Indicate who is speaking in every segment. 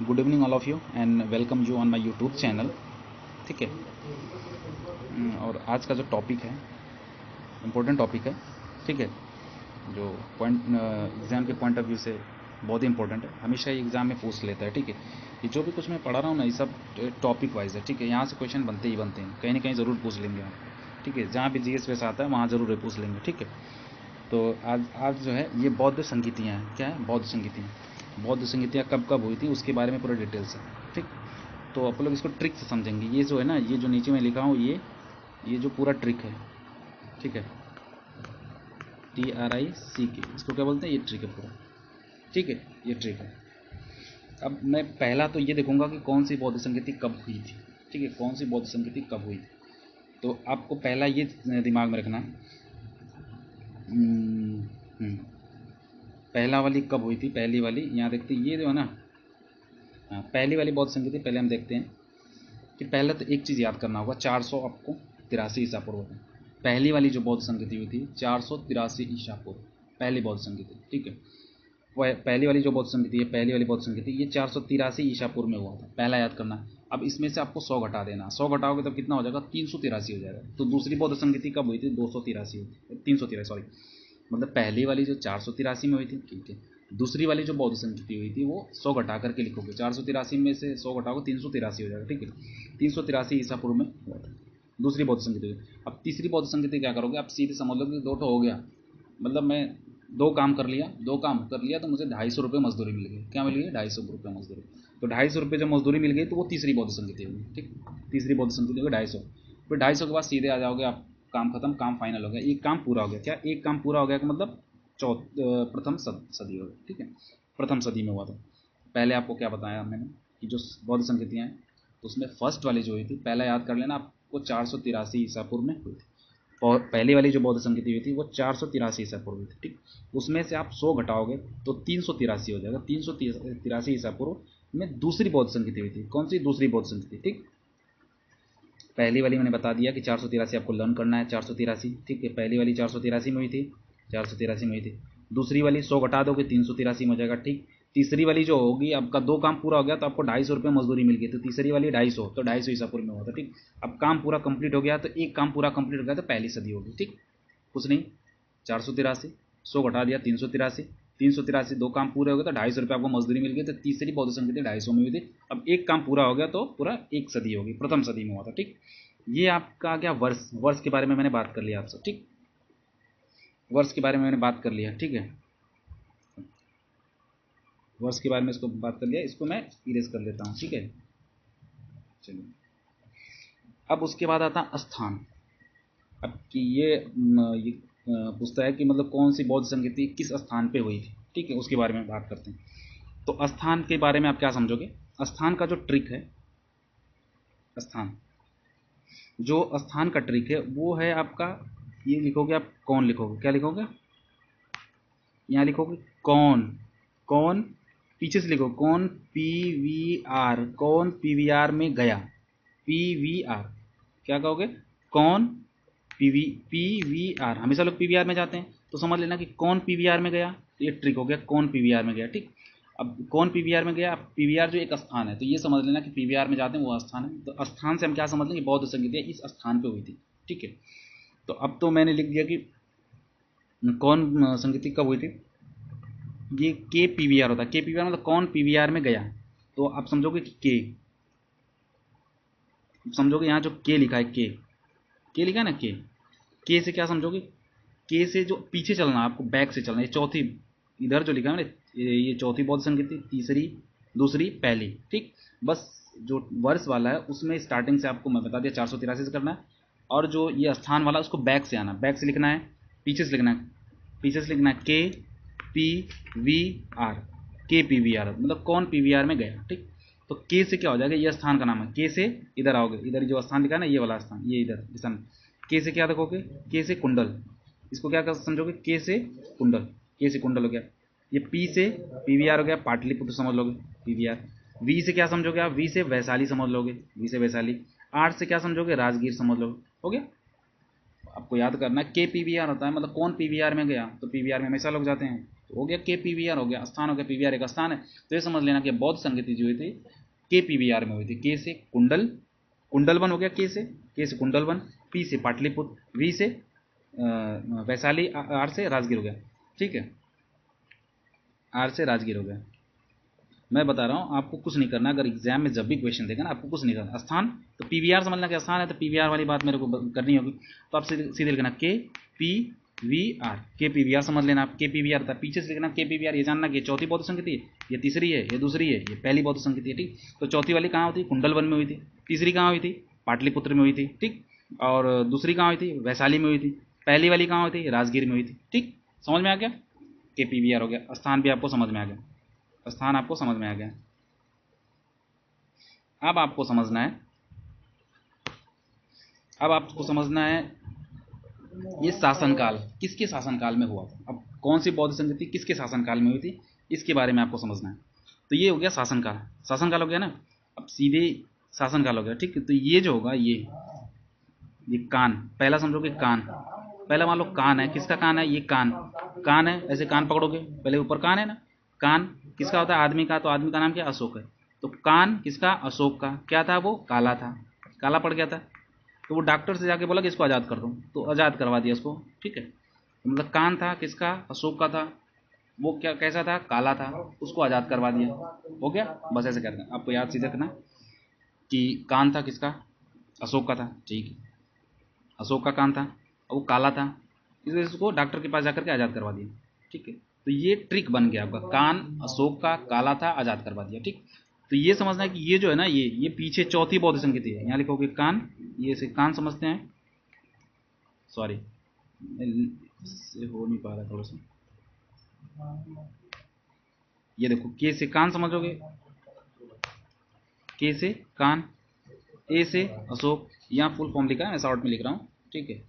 Speaker 1: Good evening all of you and welcome you on my YouTube channel. ठीक है। और आज का जो टॉपिक है इम्पोर्टेंट टॉपिक है। ठीक है। जो पॉइंट एग्ज़ाम के पॉइंट ऑफ व्यू से बहुत ही इंपॉर्टेंट है, हमेशा ये एग्ज़ाम में पूछ लेता है। ठीक है। ये जो भी कुछ मैं पढ़ा रहा हूँ ना, ये सब टॉपिक वाइज है। ठीक है। यहाँ से क्वेश्चन बनते ही बनते हैं, कहीं ना कहीं ज़रूर पूछ लेंगे हम। ठीक है। जहाँ भी जीएस वैसा आता है वहाँ ज़रूर पूछ लेंगे। ठीक है। तो आज जो है ये बौद्ध संगीतियाँ हैं। क्या है? बौद्ध संगीतियाँ। बौद्ध संगीतियाँ कब कब हुई थी उसके बारे में पूरा डिटेल्स है। ठीक। तो आप लोग इसको ट्रिक से समझेंगे। ये जो है ना, ये जो नीचे मैं लिखा हूँ, ये जो पूरा ट्रिक है। ठीक है। TRICK, इसको क्या बोलते हैं? ये ट्रिक है पूरा। ठीक है। ये ट्रिक है। अब मैं पहला तो ये देखूंगा कि कौन सी बौद्ध संगीति कब हुई थी। ठीक है। कौन सी बौद्ध संगीति कब हुई थी, तो आपको पहला ये दिमाग में रखना है। पहला वाली कब हुई थी? पहली वाली यहाँ देखते हैं, ये जो है ना, पहली वाली बौद्ध संगीति पहले हम देखते हैं कि पहले तो एक चीज़ याद करना होगा, 483 ईसा पूर्व में पहली वाली जो बौद्ध संगीति हुई थी, 483 ईसा पूर्व पहली बौद्ध संगीति। ठीक है। वह पहली वाली जो बौद्ध संगीति है, पहली वाली बौद्ध संगीति, ये 483 ईसा पूर्व में हुआ था। पहला याद करना। अब इसमें से आपको 100 घटा देना। 100 घटाओगे तो कितना हो जाएगा? 383 हो जाएगा। तो दूसरी बौद्ध संगीति कब हुई थी? 283 383, सॉरी, मतलब पहली वाली जो 483 में हुई थी। ठीक है। दूसरी वाली जो बौद्ध संगीति हुई थी वो 100 घटा करके लिखोगे। 483 में से 100 घटाओगे 383 हो जाएगा। ठीक है। 383 ईसा पूर्व में हुआ था दूसरी बौद्ध संगीति। अब तीसरी बौद्ध संगीति क्या करोगे? आप सीधे समझ लो कि दो तो हो गया, मतलब मैं दो काम कर लिया तो मुझे 250 मजदूरी मिल गई। क्या मिल गई? 250 मजदूरी। तो 250 जब मजदूरी मिल गई तो वो तीसरी बौद्ध संगीति होगी। ठीक। तीसरी बौद्ध संगीति होगी 250। फिर 250 के बाद सीधे आ जाओगे आप, काम खत्म, काम फाइनल हो गया, एक काम पूरा हो गया। क्या? एक काम पूरा हो गया का मतलब प्रथम सदी हो गई। ठीक है। प्रथम सदी में हुआ था। पहले आपको क्या बताया मैंने कि जो बौद्ध संगीतियाँ हैं, तो उसमें फर्स्ट वाली जो हुई थी, पहला याद कर लेना आपको, 483 ईसा पूर्व में हुई थी। और पहली वाली जो बौद्ध संगीति हुई थी वो 483 ईसा पूर्व हुई थी। ठीक। उसमें से आप 100 घटाओगे तो 383 हो जाएगा। 383 ईसा पूर्व में दूसरी बौद्ध संगीति हुई थी। कौन सी? दूसरी बौद्ध संगीति। ठीक। पहली वाली मैंने बता दिया कि 483 आपको लर्न करना है। 483। ठीक है। पहली वाली 483 में हुई थी, 483 में हुई थी। दूसरी वाली 100 घटा दोगे 383 में हो जाएगा। ठीक। तीसरी वाली जो होगी, आपका दो काम पूरा हो गया तो आपको 250 मजदूरी मिल गई, तो तीसरी वाली 250, तो 250 ईसा पूर्व में हुआ था। ठीक। अब काम पूरा कंप्लीट हो गया, तो एक काम पूरा कंप्लीट हो गया तो पहली सदी होगी। ठीक। कुछ नहीं, 483, 100 घटा दिया 383, 383 दो काम पूरे हो गए तो 250 आपको मजदूरी मिल गई, तो तीसरी बौद्ध संगीति 250 में हुई थी। अब एक काम पूरा हो गया तो पूरा एक सदी होगी, प्रथम सदी में हुआ था। ठीक। ये आपका आ गया वर्ष। वर्ष के बारे में मैंने बात कर लिया आपसे। ठीक। वर्ष के बारे में मैंने बात कर लिया। ठीक है। वर्ष के बारे में इसको बात कर लिया, इसको मैं इरेज कर लेता हूँ। ठीक है। चलिए, अब उसके बाद आता स्थान। अब कि ये पूछता है कि मतलब कौन सी बौद्ध संगीति किस स्थान पे हुई थी। ठीक है। उसके बारे में बात करते हैं। तो स्थान के बारे में आप क्या समझोगे? स्थान का जो ट्रिक है, स्थान, जो स्थान का ट्रिक है वो है आपका, ये लिखोगे आप, कौन लिखोगे? क्या लिखोगे? यहाँ लिखोगे कौन। कौन पीछे से लिखो, कौन PVR, कौन PVR में गया। PVR क्या कहोगे? कौन PVR, हमेशा लोग PVR में जाते हैं, तो समझ लेना कि कौन PVR में गया। तो ये ट्रिक हो गया, कौन PVR में गया। ठीक। अब कौन PVR में गया? PVR जो एक स्थान है, तो ये समझ लेना कि PVR में जाते हैं वो स्थान है। तो स्थान से हम क्या समझ लेंगे? बौद्ध संगीत इस स्थान पे हुई थी। ठीक है। तो अब तो मैंने लिख दिया कि कौन संगीति कब हुई थी। ये KPVR होता है। KPVR मतलब कौन PVR में गया। तो आप समझोगे कि समझोगे यहाँ जो के लिखा है, के लिखा है ना, के से क्या समझोगे? के से जो पीछे चलना, आपको बैक से चलना। ये चौथी, इधर जो लिखा है ना, ये चौथी बौद्ध संगीति, तीसरी, दूसरी, पहली। ठीक। बस जो वर्ष वाला है उसमें स्टार्टिंग से आपको मैं बता दिया 483 से करना है, और जो ये स्थान वाला उसको बैक से आना, बैक से लिखना है, पीछे से लिखना है, पीछे से लिखना है KPVR। KPVR मतलब कौन PVR में गया। ठीक। तो के से क्या हो जाएगा? ये स्थान का नाम है। के से इधर आओगे, इधर जो स्थान लिखा है ना, ये वाला स्थान, ये इधर स्थान। के से क्या देखोगे? के से कुंडल, इसको क्या समझोगे? के से कुंडल, के से कुंडल हो गया। ये पी से PVR हो गया, पाटलिपुत्र समझ लोगे PVR। वी से क्या समझोगे आप? वी से वैशाली समझ लोगे, वी से वैशाली। आर से क्या समझोगे? राजगीर समझ लोगे। हो गया। आपको याद करना है KPVR होता है मतलब कौन PVR में गया, तो PVR में हमेशा लोग जाते हैं, तो हो गया के पी वी आर हो गया, स्थान हो गया, पीवीआर एक स्थान है। तो ये समझ लेना कि बौद्ध संगति जो हुई थी के पीवीआर में हुई थी। के से कुंडल, कुंडल वन हो गया, के से कुंडल वन, पी से पाटलिपुत्र, वी से वैशाली, आर से राजगीर हो गया। ठीक है, आर से राजगीर हो गया। मैं बता रहा हूँ आपको कुछ नहीं करना, अगर एग्जाम में जब भी क्वेश्चन देगा ना आपको कुछ नहीं करना। स्थान तो पीवीआर समझना कि स्थान है, तो पीवीआर वाली बात मेरे को करनी होगी। तो आप सीधे लिखना के पी वी आर, के पीवीआर समझ लेना आप, के पीवीआर था। पीछे से लिखना के पीवीआर, ये जानना कि चौथी बौद्ध संगति है, ये तीसरी है, ये दूसरी है, ये पहली बौद्ध संगति है। ठीक, तो चौथी वाली कहाँ हुई थी? कुंडल वन में हुई थी। तीसरी कहाँ हुई थी? पाटलिपुत्र में हुई थी। ठीक, और दूसरी कहाँ हुई थी? वैशाली में हुई थी। पहली वाली कहाँ हुई थी? राजगीर में हुई थी। ठीक, समझ में आ गया? के पीवीआर हो गया। स्थान भी आपको समझ में आ गया, स्थान आपको समझ में आ गया। अब आपको समझना है, अब आपको समझना है ये शासनकाल किसके शासनकाल में हुआ था। अब कौन सी बौद्ध संगति किसके शासनकाल में हुई थी, इसके बारे में आपको समझना है। तो ये हो गया शासनकाल, शासनकाल हो गया ना। अब सीधे शासनकाल हो गया। ठीक है, तो ये जो होगा ये कान, पहला समझोगे कान, पहला मान लो कान है, किसका कान है? ये कान, कान है, ऐसे कान पकड़ोगे, पहले ऊपर कान है ना। कान किसका होता है? आदमी का। तो आदमी का नाम क्या? अशोक है। तो कान किसका? अशोक का। क्या था वो? काला था, काला पड़ गया था। तो वो डॉक्टर से जाके बोला कि इसको आज़ाद कर दो, तो आज़ाद करवा दिया उसको। ठीक है, तो मतलब कान था किसका? अशोक का था। वो क्या कैसा था? काला था, उसको आज़ाद करवा दिया। हो गया, बस ऐसे करना, आपको याद सीधे रखना कि कान था किसका? अशोक का था। ठीक है, अशोक का कान था और वो काला था, इस वजह से उसको डॉक्टर के पास जाकर के आज़ाद करवा दिया। ठीक है, तो ये ट्रिक बन गया आपका, कान अशोक का, काला था, आज़ाद करवा दिया। ठीक, तो ये समझना है कि ये जो है ना, ये पीछे चौथी बौद्ध संगति है। यहाँ लिखोगे कान, ये से कान समझते हैं, सॉरी से हो नहीं पा रहा थोड़ा सा। ये देखो, के से कान समझोगे, के से कान, ए से अशोक, यहाँ फुल फॉर्म लिखा है, मैं शॉर्ट में लिख रहा हूँ। ठीक है,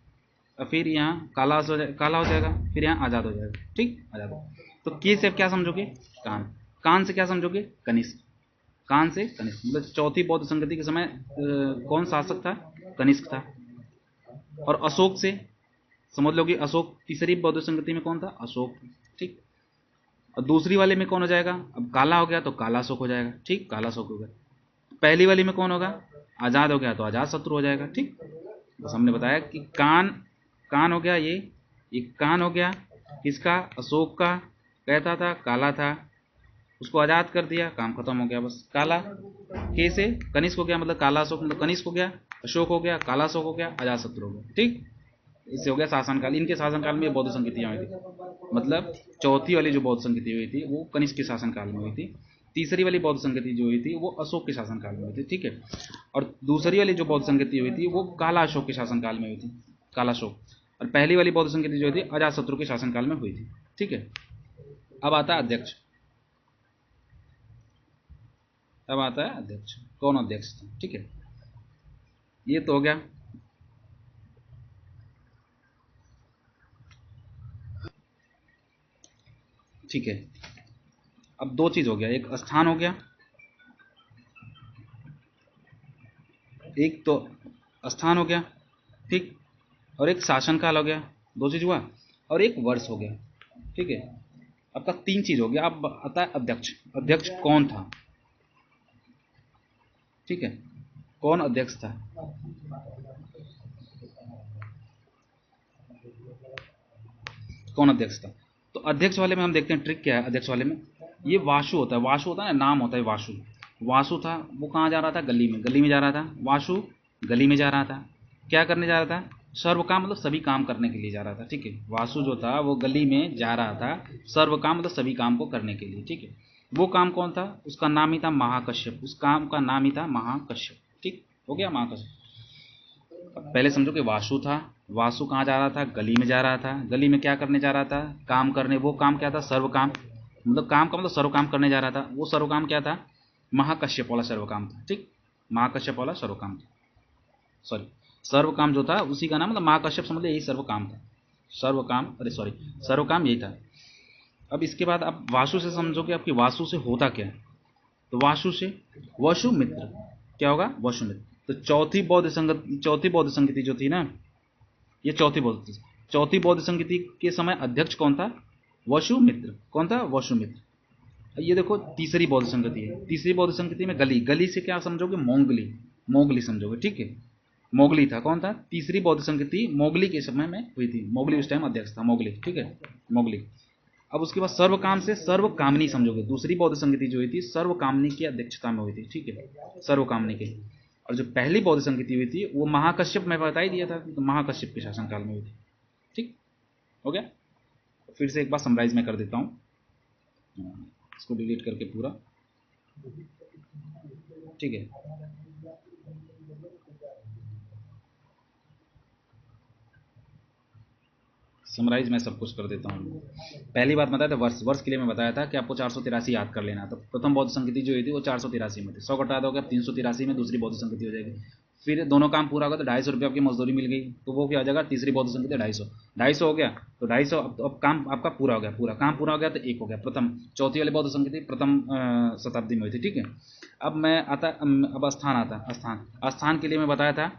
Speaker 1: और फिर यहाँ काला काला हो जाएगा, फिर यहाँ आज़ाद हो जाएगा। ठीक, आज़ाद हो। तो के से क्या समझोगे? कान, कान से क्या समझोगे? कनिष्क, कान से कनिष्क, मतलब चौथी बौद्ध संगति के समय कौन शासक था? कनिष्क था। और अशोक से समझ लोगे, अशोक तीसरी बौद्ध संगति में कौन था? अशोक। ठीक, और दूसरी वाले में कौन हो जाएगा? अब काला हो गया तो काला अशोक हो जाएगा। ठीक, काला अशोक हो गया। पहली वाली में कौन होगा? आज़ाद हो गया तो आज़ाद शत्रु हो जाएगा। ठीक, बस हमने बताया कि कान, कान हो गया, ये कान हो गया किसका? अशोक का। कहता था काला था, उसको आज़ाद कर दिया, काम खत्म हो गया, बस काला। के से कनिष्क हो गया, मतलब काला अशोक, मतलब कनिष्क हो गया, अशोक हो गया, काला अशोक हो गया, अजात शत्रु हो गया। ठीक, इससे हो गया शासनकाल। इनके शासनकाल में बौद्ध संगतियाँ हुई थी, मतलब चौथी वाली जो बौद्ध संगति हुई थी वो कनिष्क के शासनकाल में हुई थी। तीसरी वाली बौद्ध संगति जो हुई थी वो अशोक के शासनकाल में हुई थी। ठीक है, और दूसरी वाली जो बौद्ध संगति हुई थी वो काला अशोक के शासनकाल में हुई थी, काला अशोक। और पहली वाली बौद्ध संगति जो हुई थी अजात शत्रु के शासनकाल में हुई थी। ठीक है, अब आता है अध्यक्ष, अब आता है अध्यक्ष, कौन अध्यक्ष था। ठीक है, ये तो हो गया। ठीक है, अब दो चीज हो गया, एक स्थान हो गया, एक तो स्थान हो गया, ठीक, और एक शासनकाल हो गया, दो चीज हुआ, और एक वर्ष हो गया। ठीक है, आपका तीन चीज हो गया। अब आता है अध्यक्ष, अध्यक्ष कौन था। ठीक है, कौन अध्यक्ष था? कौन अध्यक्ष था? तो अध्यक्ष वाले में हम देखते हैं ट्रिक क्या है। अध्यक्ष वाले में ये वासु होता है, वासु होता है ना, नाम होता है वासु। वासु था, वो कहाँ जा रहा था? गली में, गली में जा रहा था। वासु गली में जा रहा था, क्या करने जा रहा था? सर्व काम, मतलब सभी काम करने के लिए जा रहा था। ठीक है, वासु जो था वो गली में जा रहा था, सर्व काम मतलब सभी काम को करने के लिए। ठीक है, वो काम कौन था? उसका नाम ही था महाकश्यप, उस काम का नाम ही था महाकश्यप। ठीक, हो गया महाकश्यप। पहले समझो कि वासु था, वासु कहाँ जा रहा था? गली में जा रहा था। गली में क्या करने जा रहा था? काम करने। वो काम क्या था? सर्व काम, मतलब काम का मतलब सर्व काम करने जा रहा था। वो सर्व काम क्या था? महाकश्यप वाला सर्व काम था। ठीक, महाकश्यप वाला सर्व काम था, सॉरी, सर्व काम जो था उसी का नाम, मतलब महाकश्यप समझ यही सर्व काम था। सर्व काम, अरे सॉरी, सर्व काम यही था। अब इसके बाद आप वासु से समझो कि आपकी वासु से होता क्या है। तो वासु से वसु मित्र, क्या होगा? वसु मित्र। तो चौथी बौद्ध संगति जो थी ना, ये चौथी बौद्ध संगति के समय अध्यक्ष कौन था? वसुमित्र, कौन था? वसुमित्र। ये देखो तीसरी बौद्ध संगति है, तीसरी बौद्ध संगति में गली, गली से क्या समझोगे? मोंगली, मोगली समझोगे, ठीक है। मोगली था, कौन था? तीसरी बौद्ध संगति मोगली के समय में हुई थी, मोगली उस टाइम अध्यक्ष था, मोगली, ठीक है, मोगली। अब उसके बाद सर्वकाम से सर्वकामनी समझोगे, दूसरी बौद्ध संगति जो हुई थी सर्वकामनी की अध्यक्षता में हुई थी, ठीक है, सर्वकामनी की। और जो पहली बौद्ध संगति हुई थी वो महाकश्यप, में बता ही दिया था, तो महाकश्यप के शासनकाल में हुई थी, ठीक हो गया। फिर से एक बार समराइज में कर देता हूँ, इसको डिलीट करके पूरा, ठीक है। समराइज मैं सब कुछ कर देता हूँ। पहली बात बताया था वर्ष, वर्ष के लिए मैं बताया था कि आपको 483 याद कर लेना। तो प्रथम बौद्ध संगति जो हुई थी वो 483 में थी, 100 घटा दोगे आप 383 में दूसरी बौद्ध संगति हो जाएगी। फिर दोनों काम पूरा होगा तो 250 रुपये आपकी मजदूरी मिल गई, तो वो क्या हो जाएगा? तीसरी बौद्ध संगति 250 हो गया, तो 250 अब काम आपका पूरा हो गया, पूरा काम पूरा हो गया तो एक हो गया प्रथम। चौथी वाली बौद्ध संगति प्रथम शताब्दी में हुई थी, ठीक है। अब मैं आता, अब स्थान आता, स्थान, स्थान के लिए मैं बताया था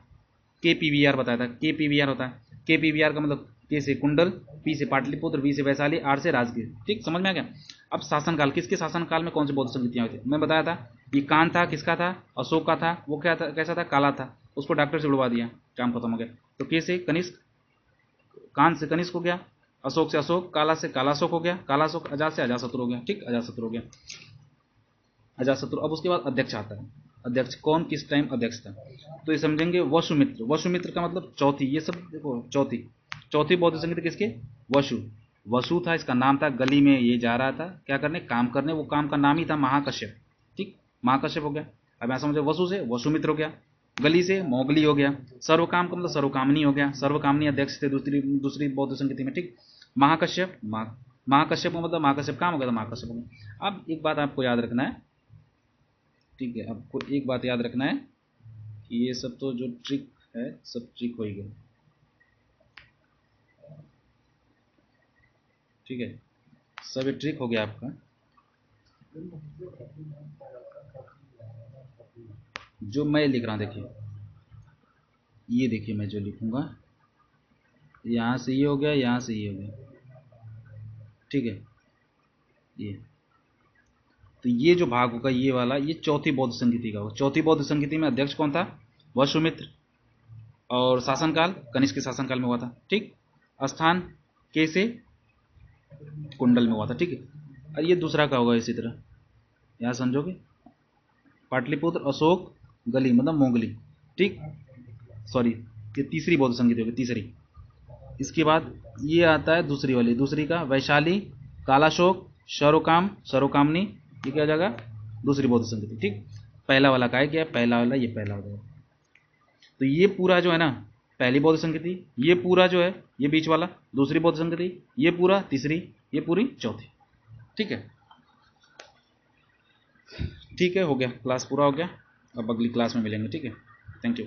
Speaker 1: KPVR बताया था, KPVR होता है, KPVR का मतलब के से कुंडल, पी से पाटलिपुत्र, वी से वैशाली, आर से राजगीर, ठीक, समझ में आ गया। अब शासनकाल, किसके शासनकाल में कौन सी बौद्ध संगतियां हुई थी? मैं बताया था ये कान था, किसका था? अशोक का था। वो क्या था, कैसा था? काला था, उसको डॉक्टर से उड़वा दिया, काम खत्म हो गया। तो के से कनिष्क, कान से कनिष्क हो गया, अशोक से अशोक, काला से कालाशोक हो गया, कालाशोक, अजात से अजातशत्रु हो गया, ठीक, अजातशत्रु हो गया, अजातशत्रु। अब उसके बाद अध्यक्ष आता है, अध्यक्ष कौन किस टाइम अध्यक्ष था? तो ये समझेंगे वसुमित्र, वसुमित्र का मतलब चौथी, ये सब देखो चौथी, चौथी बौद्ध संगति किसके? वसु, वसु था, इसका नाम था, गली में ये जा रहा था क्या करने? काम करने, वो काम का नाम ही था महाकश्यप, ठीक, महाकश्यप हो गया। अब मैं समझे वसु से वसुमित्र हो गया, गली से मोगली हो गया, सर्वकाम का मतलब सर्वकामनी हो गया, सर्वकामनी अध्यक्ष थे दूसरी दूसरी बौद्ध संगति में, ठीक। महाकश्यप, महाकश्यप का मतलब महाकश्यप काम हो गया तो महाकश्यप हो गया। अब एक बात आपको याद रखना है, ठीक है, आपको एक बात याद रखना है कि ये सब तो जो ट्रिक है सब ट्रिक हो ही गया, ठीक है, सब ये ट्रिक हो गया आपका। जो मैं लिख रहा हूँ देखिए, ये देखिए मैं जो लिखूंगा, यहाँ से ये हो गया, यहाँ से ये हो गया, ठीक है, ये तो ये जो भाग होगा ये वाला, ये चौथी बौद्ध संगति का होगा। चौथी बौद्ध संगति में अध्यक्ष कौन था? वसुमित्र। और शासनकाल कनिष्क के शासनकाल में हुआ था, ठीक। स्थान के से कुंडल में हुआ था, ठीक है। और ये दूसरा का होगा इसी तरह, यहाँ समझोगे, पाटलिपुत्र, अशोक, गली मतलब मोंगली, ठीक, सॉरी ये तीसरी बौद्ध संगति होगी, तीसरी। इसके बाद ये आता है दूसरी वाली, दूसरी का वैशाली, कालाशोक, सर्वकाम, सर्वकामनी, ये क्या हो जाएगा? दूसरी बौद्ध संगति, ठीक। पहला वाला का है क्या? पहला वाला, ये पहला हो जाएगा। तो ये पूरा जो है ना, पहली बौद्ध संगति, ये पूरा जो है ये बीच वाला दूसरी बौद्ध संगति, ये पूरा तीसरी, ये पूरी चौथी, ठीक है। ठीक है, हो गया, क्लास पूरा हो गया। अब अगली क्लास में मिलेंगे, ठीक है। Thank you.